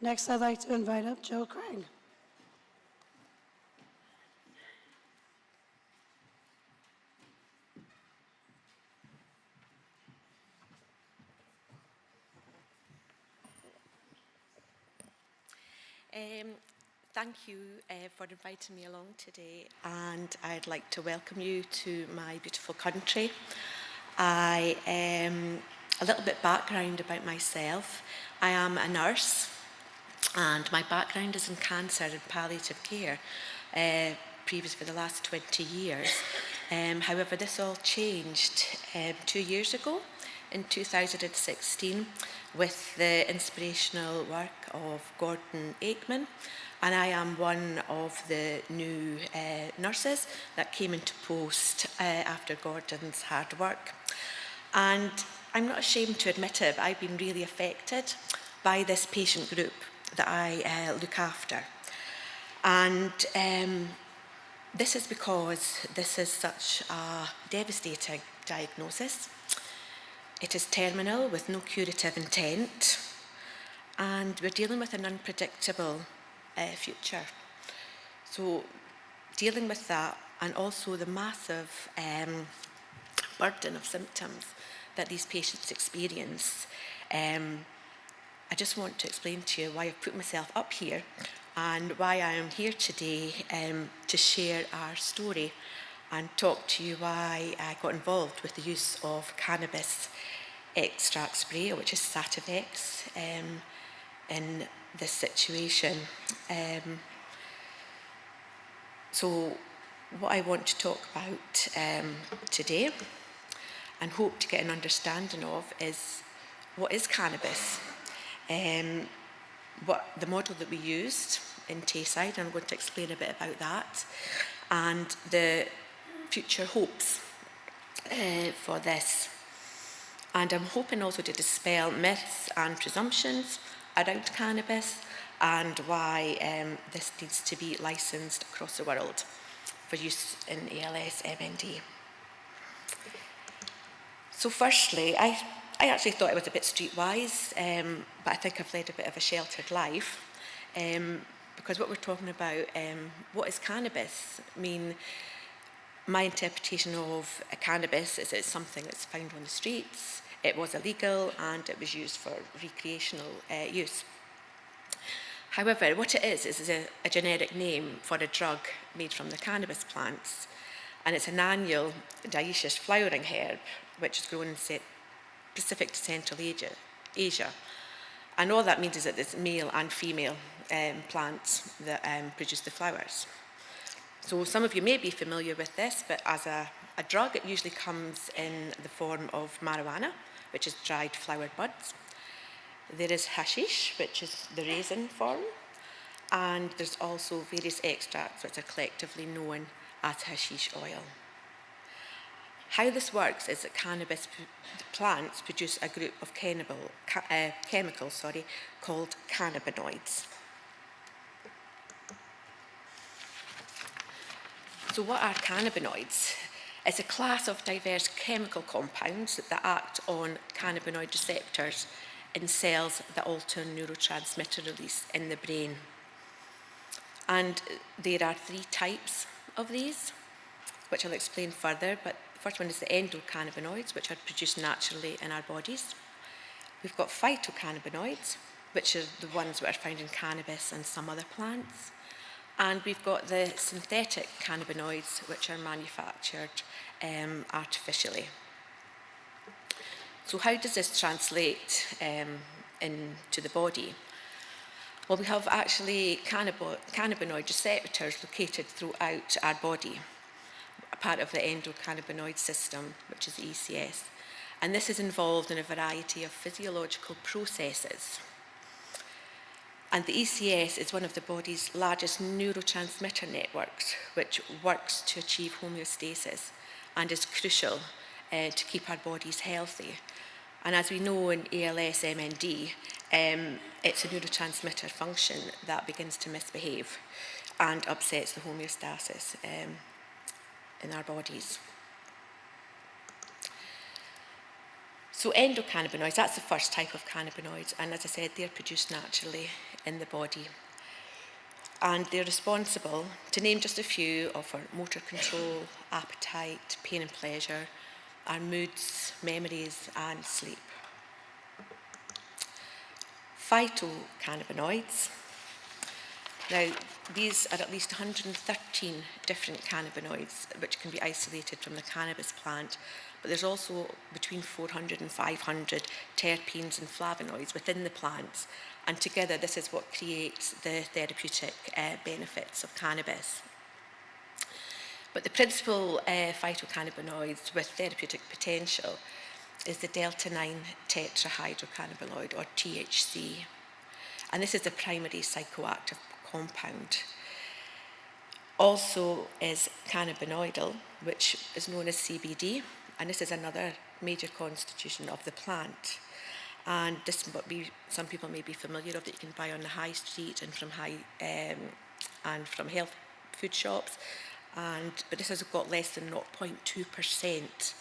Next, I'd like to invite up Joe Craig. Thank you for inviting me along today, and I'd like to welcome you to my beautiful country. A little bit background about myself. I am a nurse, and my background is in cancer and palliative care, previous for the last 20 years. However, this all changed 2 years ago, in 2016, with the inspirational work of Gordon Aikman, and I am one of the new nurses that came into post after Gordon's hard work. And I'm not ashamed to admit it, but I've been really affected by this patient group that I look after. And this is because this is such a devastating diagnosis. It is terminal with no curative intent, and we're dealing with an unpredictable future. So dealing with that, and also the massive burden of symptoms that these patients experience, I just want to explain to you why I've put myself up here and why I am here today to share our story and talk to you why I got involved with the use of cannabis extract spray, which is Sativex, in this situation. So what I want to talk about today and hope to get an understanding of is what is cannabis, what the model that we used in Tayside, and I'm going to explain a bit about that, and the future hopes for this. And I'm hoping also to dispel myths and presumptions around cannabis and why this needs to be licensed across the world for use in ALS, MND. So firstly, I actually thought I was a bit streetwise, but I think I've led a bit of a sheltered life, because what we're talking about, what is cannabis? I mean, my interpretation of cannabis is it's something that's found on the streets. It was illegal and it was used for recreational use. However, what it is a generic name for a drug made from the cannabis plants, and it's an annual dioecious flowering herb which is grown specific to Central Asia. And all that means is that there's male and female plants that produce the flowers. So some of you may be familiar with this, but as a drug, it usually comes in the form of marijuana, which is dried flowered buds. There is hashish, which is the resin form, and there's also various extracts which are collectively known as hashish oil. How this works is that cannabis plants produce a group of chemicals called cannabinoids. So what are cannabinoids? It's a class of diverse chemical compounds that act on cannabinoid receptors in cells that alter neurotransmitter release in the brain. And there are 3 types of these, which I'll explain further, but the first one is the endocannabinoids, which are produced naturally in our bodies. We've got phytocannabinoids, which are the ones that are found in cannabis and some other plants. And we've got the synthetic cannabinoids, which are manufactured artificially. So how does this translate into the body? Well, we have actually cannabinoid receptors located throughout our body, a part of the endocannabinoid system, which is the ECS. And this is involved in a variety of physiological processes. And the ECS is one of the body's largest neurotransmitter networks, which works to achieve homeostasis and is crucial to keep our bodies healthy. And as we know in ALS, MND, it's a neurotransmitter function that begins to misbehave and upsets the homeostasis in our bodies. So endocannabinoids, that's the first type of cannabinoids, and as I said, they're produced naturally in the body. And they're responsible, to name just a few, for motor control, appetite, pain and pleasure, our moods, memories and sleep. Phytocannabinoids. Now, these are at least 113 different cannabinoids which can be isolated from the cannabis plant, but there's also between 400 and 500 terpenes and flavonoids within the plants, and together this is what creates the therapeutic benefits of cannabis. But the principal phytocannabinoids with therapeutic potential is the delta-9 tetrahydrocannabinoid, or THC. And this is the primary psychoactive compound. Also is cannabinoidal, which is known as CBD, and this is another major constitution of the plant. And this, some people may be familiar of, that you can buy on the high street and from health food shops. But this has got less than 0.2%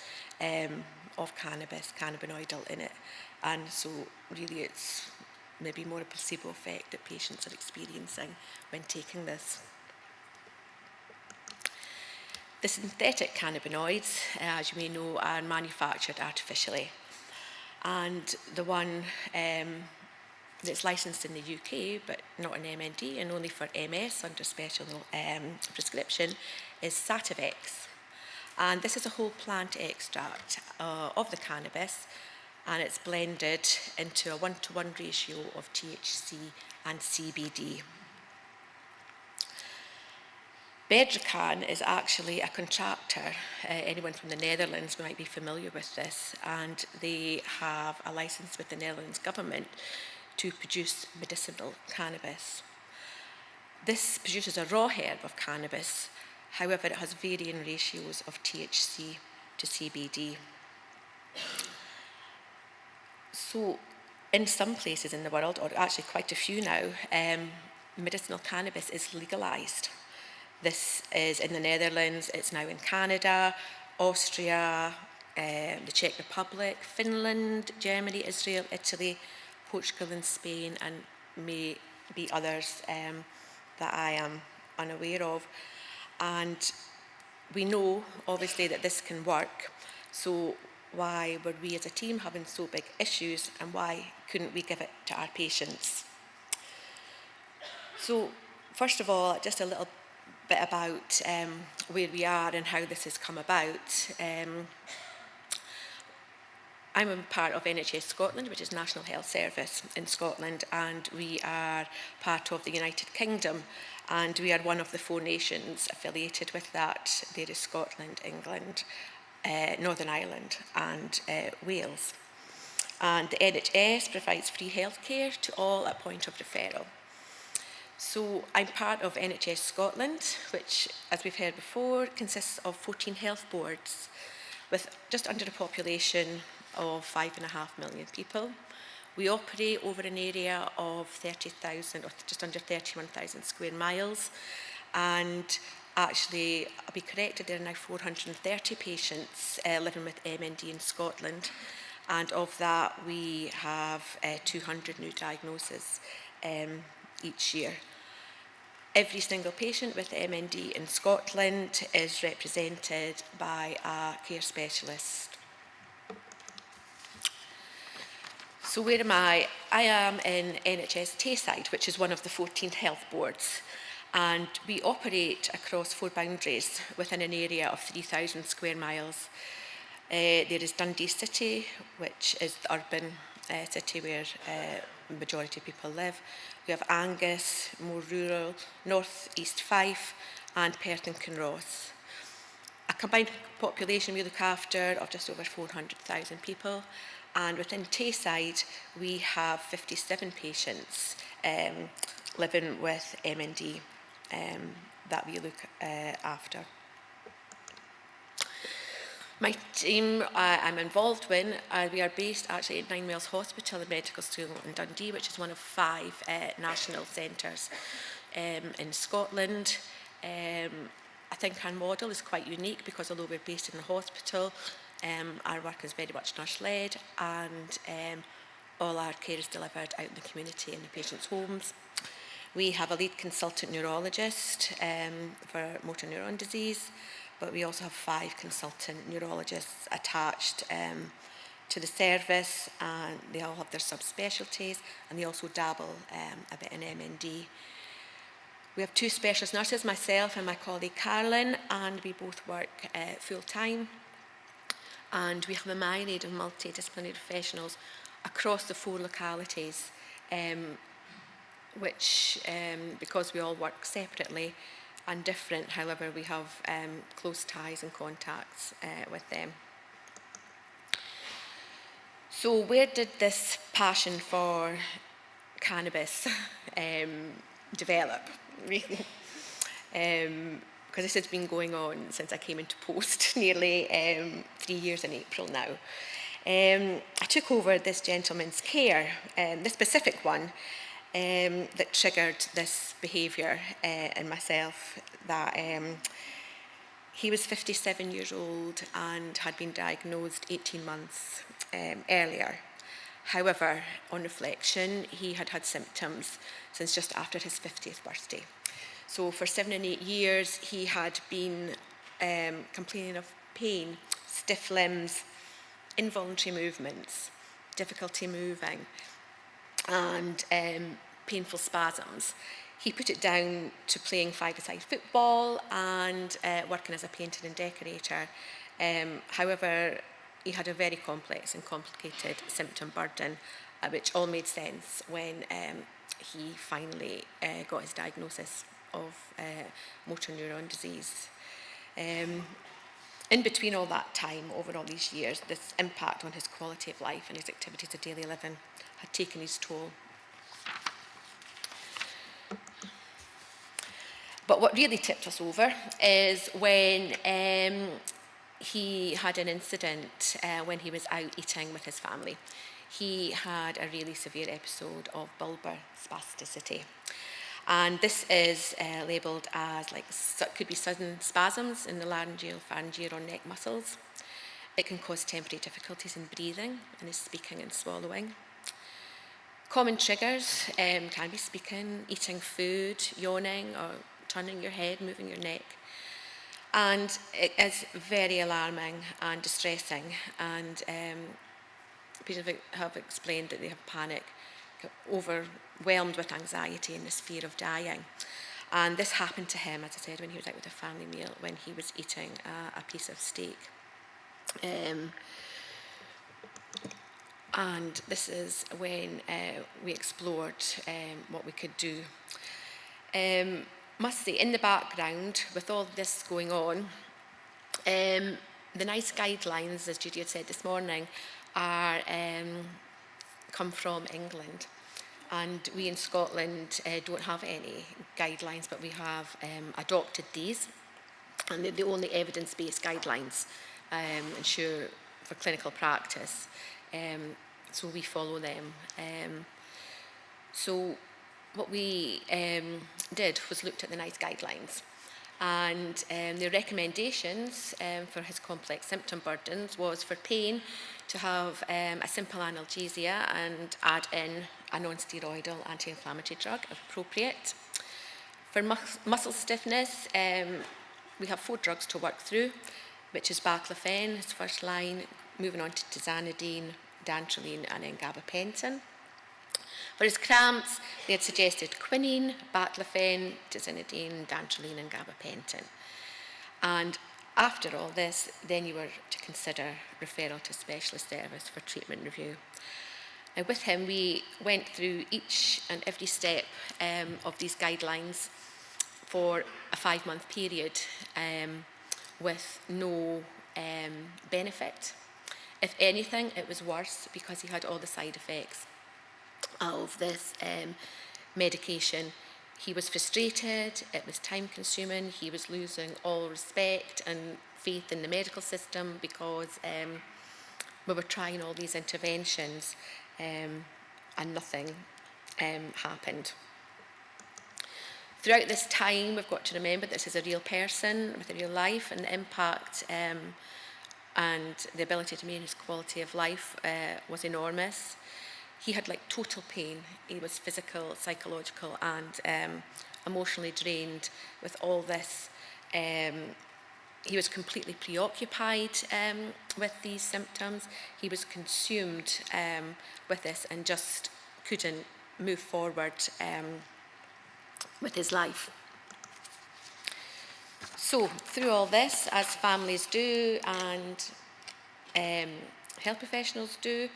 of cannabinoidal in it, and so really it's maybe more a placebo effect that patients are experiencing when taking this. The synthetic cannabinoids, as you may know, are manufactured artificially, and the one that's licensed in the UK but not in MND and only for MS under special prescription is Sativex. And this is a whole plant extract of the cannabis, and it's blended into a 1-to-1 ratio of THC and CBD. Bedrocan is actually a contractor. Anyone from the Netherlands might be familiar with this, and they have a license with the Netherlands government to produce medicinal cannabis. This produces a raw herb of cannabis, however it has varying ratios of THC to CBD. So in some places in the world, or actually quite a few now, medicinal cannabis is legalised. This is in the Netherlands, it's now in Canada, Austria, the Czech Republic, Finland, Germany, Israel, Italy, Portugal and Spain, and may be others that I am unaware of. And we know, obviously, that this can work, so why were we as a team having so big issues, and why couldn't we give it to our patients? So, first of all, just a little bit about where we are and how this has come about. I'm a part of NHS Scotland, which is National Health Service in Scotland, and we are part of the United Kingdom, and we are one of the 4 nations affiliated with that. There is Scotland, England, Northern Ireland and Wales. And the NHS provides free healthcare to all at point of referral. So I'm part of NHS Scotland, which, as we've heard before, consists of 14 health boards with just under a population of 5.5 million people. We operate over an area of 30,000, or just under 31,000 square miles, and actually, I'll be corrected, there are now 430 patients living with MND in Scotland, and of that we have 200 new diagnoses each year. Every single patient with MND in Scotland is represented by a care specialist. So where am I? I am in NHS Tayside, which is one of the 14 health boards, and we operate across 4 boundaries within an area of 3,000 square miles. There is Dundee City, which is the urban city where the majority of people live. We have Angus, more rural, North East Fife, and Perth and Kinross. A combined population we look after of just over 400,000 people, and within Tayside we have 57 patients living with MND that we look after. My team I'm involved in, we are based actually at Nine Wells Hospital and Medical School in Dundee, which is one of 5 national centres in Scotland. I think our model is quite unique because although we're based in the hospital, our work is very much nurse-led, and all our care is delivered out in the community in the patients' homes We have a lead consultant neurologist for motor neuron disease, but we also have 5 consultant neurologists attached to the service, and they all have their subspecialties, and they also dabble a bit in MND. We have 2 specialist nurses, myself and my colleague Carolyn, and we both work full-time. And we have a myriad of multidisciplinary professionals across the 4 localities, which, because we all work separately and different, however, we have close ties and contacts with them. So where did this passion for cannabis develop, really? Because this has been going on since I came into post, nearly 3 years in April now. I took over this gentleman's care, this specific one, that triggered this behaviour in myself, that he was 57 years old and had been diagnosed 18 months earlier. However, on reflection, he had had symptoms since just after his 50th birthday. So for 7 and 8 years, he had been complaining of pain, stiff limbs, involuntary movements, difficulty moving, and painful spasms. He put it down to playing 5-a-side football and working as a painter and decorator. However, he had a very complex and complicated symptom burden, which all made sense when he finally got his diagnosis of motor neuron disease. In between all that time, over all these years, this impact on his quality of life and his activities of daily living had taken his toll. But what really tipped us over is when he had an incident when he was out eating with his family. He had a really severe episode of bulbar spasticity. And this is labelled as, could be sudden spasms in the laryngeal, pharyngeal or neck muscles. It can cause temporary difficulties in breathing and in speaking and swallowing. Common triggers can be speaking, eating food, yawning or turning your head, moving your neck. And it is very alarming and distressing, and people have explained that they have panic, overwhelmed with anxiety and this fear of dying. And this happened to him, as I said, when he was out with a family meal, when he was eating a piece of steak. And this is when we explored what we could do. Must say, in the background, with all this going on, the NICE guidelines, as Judy had said this morning, are come from England. And we in Scotland don't have any guidelines, but we have adopted these. And they're the only evidence-based guidelines ensure for clinical practice. So we follow them. So what we did was looked at the NICE guidelines, and the recommendations for his complex symptom burdens was for pain to have a simple analgesia and add in a non-steroidal anti-inflammatory drug if appropriate. For muscle stiffness, we have 4 drugs to work through, which is baclofen, his first line, moving on to tizanidine, dantrolene and then gabapentin. For his cramps, they had suggested quinine, baclofen, tizanidine, dantrolene and gabapentin. And after all this, then you were to consider referral to specialist service for treatment review. Now with him, we went through each and every step of these guidelines for a 5-month period with no benefit. If anything, it was worse because he had all the side effects of this medication. He was frustrated, it was time consuming, he was losing all respect and faith in the medical system because we were trying all these interventions and nothing happened. Throughout this time, we've got to remember this is a real person with a real life, and the impact and the ability to manage his quality of life was enormous. he had like total pain. He was physical, psychological, and emotionally drained with all this. He was completely preoccupied with these symptoms. He was consumed with this and just couldn't move forward with his life. So through all this, as families do and health professionals do,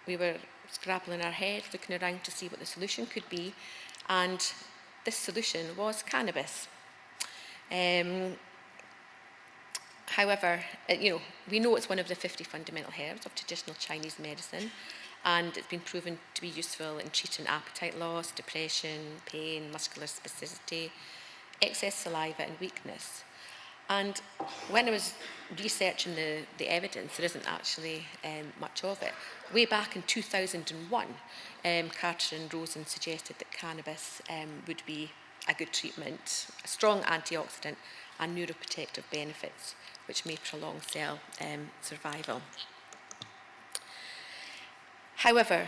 we were scrabbling our heads, looking around to see what the solution could be, and this solution was cannabis. However, we know it's one of the 50 fundamental herbs of traditional Chinese medicine, and it's been proven to be useful in treating appetite loss, depression, pain, muscular spasticity, excess saliva and weakness. And when I was researching the evidence, there isn't actually much of it. Way back in 2001, Carter and Rosen suggested that cannabis would be a good treatment, a strong antioxidant and neuroprotective benefits, which may prolong cell survival. However,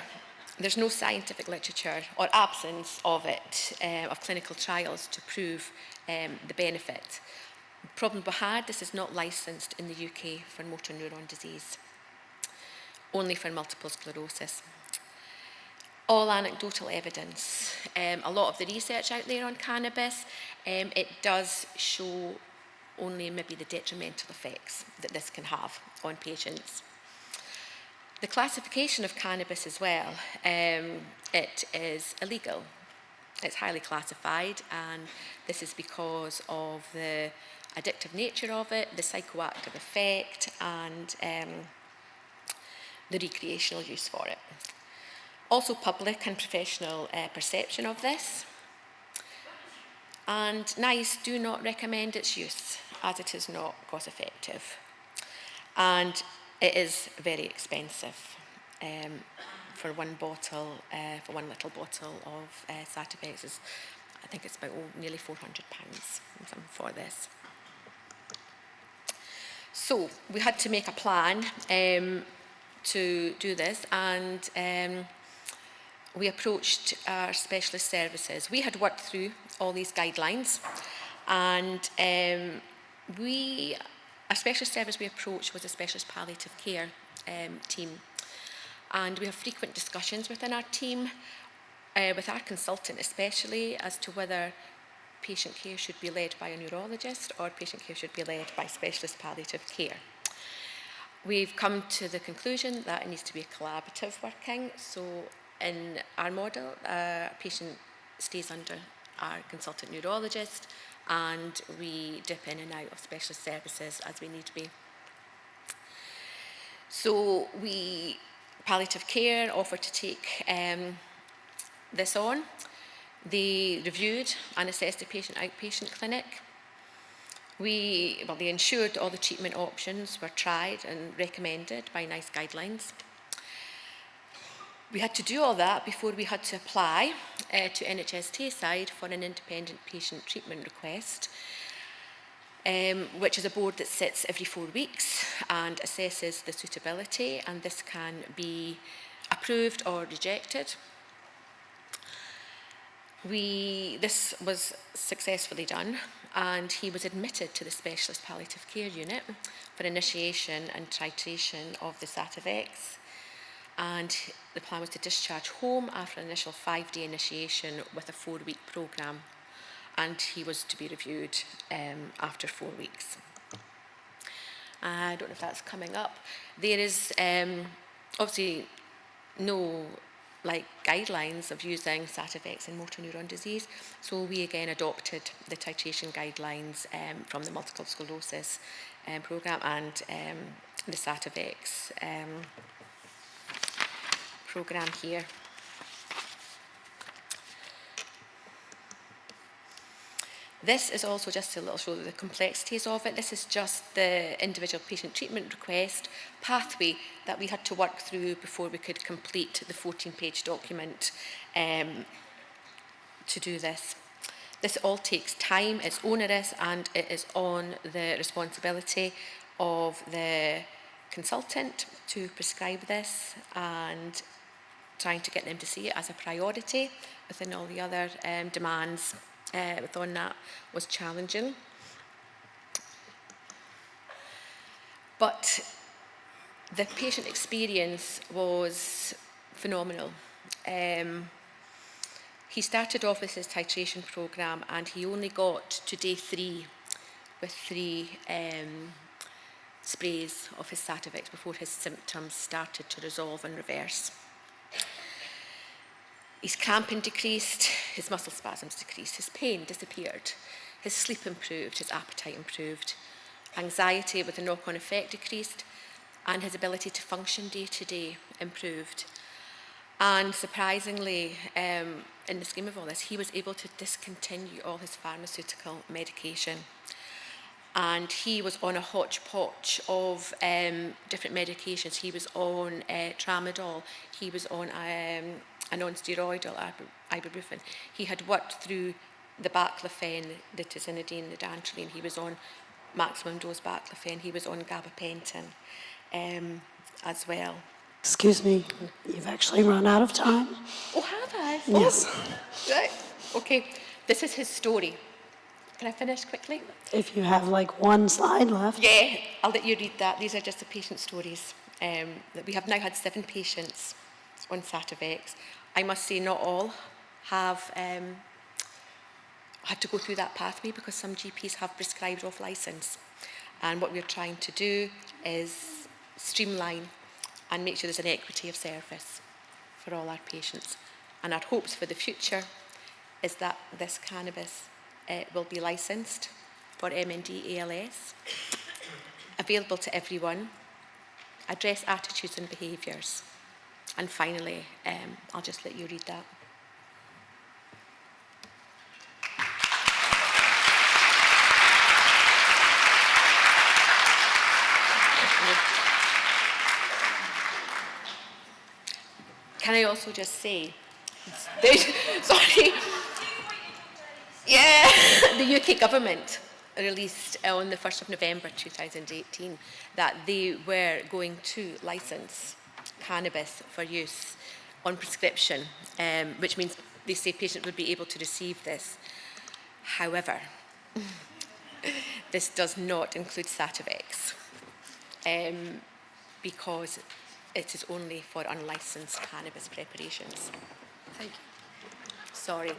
there's no scientific literature or absence of it, of clinical trials to prove the benefit. The problem we had, this is not licensed in the UK for motor neuron disease, only for multiple sclerosis. All anecdotal evidence. A lot of the research out there on cannabis, it does show only maybe the detrimental effects that this can have on patients. The classification of cannabis as well, it is illegal. It's highly classified, and this is because of the addictive nature of it, the psychoactive effect, and the recreational use for it. Also public and professional perception of this. And NICE do not recommend its use, as it is not cost effective. And it is very expensive for one bottle, for one little bottle of Sativex. I think it's about nearly £400 for this. So we had to make a plan to do this, and we approached our specialist services. We had worked through all these guidelines, and our specialist service we approached was a specialist palliative care team. And we have frequent discussions within our team, with our consultant especially, as to whether patient care should be led by a neurologist or patient care should be led by specialist palliative care. We've come to the conclusion that it needs to be a collaborative working. So in our model, a patient stays under our consultant neurologist, and we dip in and out of specialist services as we need to be. So palliative care offered to take this on. They reviewed and assessed the patient outpatient clinic. They ensured all the treatment options were tried and recommended by NICE guidelines. We had to do all that before we had to apply to NHS Tayside for an independent patient treatment request, which is a board that sits every 4 weeks and assesses the suitability, and this can be approved or rejected. This was successfully done, and he was admitted to the specialist palliative care unit for initiation and titration of the Sativex, and the plan was to discharge home after an initial 5-day initiation with a 4-week programme, and he was to be reviewed after 4 weeks. I don't know if that's coming up. There is obviously no guidelines of using Sativex in motor neuron disease, so we again adopted the titration guidelines from the multiple sclerosis programme and the Sativex programme here. This is also just a little show of the complexities of it. This is just the individual patient treatment request pathway that we had to work through before we could complete the 14-page document to do this. This all takes time, it's onerous, and it is on the responsibility of the consultant to prescribe this and trying to get them to see it as a priority within all the other demands within that was challenging. But the patient experience was phenomenal. He started off with his titration programme and he only got to day 3 with 3 sprays of his Sativex before his symptoms started to resolve and reverse. His cramping decreased, his muscle spasms decreased, his pain disappeared, his sleep improved, his appetite improved, anxiety with a knock-on effect decreased, and his ability to function day to day improved. And surprisingly, in the scheme of all this, he was able to discontinue all his pharmaceutical medication. And he was on a hodgepodge of different medications. He was on tramadol, he was on a non-steroidal ibuprofen. He had worked through the baclofen, the tizanidine, the dantrolene. He was on maximum dose baclofen. He was on gabapentin as well. Excuse me, you've actually run out of time. Oh, have I? Yes. Oh, right. Okay, this is his story. Can I finish quickly? If you have like one slide left. Yeah, I'll let you read that. These are just the patient stories. That we have now had 7 patients on Sativex. I must say not all have had to go through that pathway because some GPs have prescribed off licence. And what we're trying to do is streamline and make sure there's an equity of service for all our patients. And our hopes for the future is that this cannabis will be licensed for MND ALS, available to everyone, address attitudes and behaviours. And finally, I'll just let you read that. Can I also just say, sorry, yeah, the UK government released on the 1st of November 2018 that they were going to licence cannabis for use on prescription, which means they say patients would be able to receive this. However, this does not include Sativex because it is only for unlicensed cannabis preparations. Thank you. Sorry.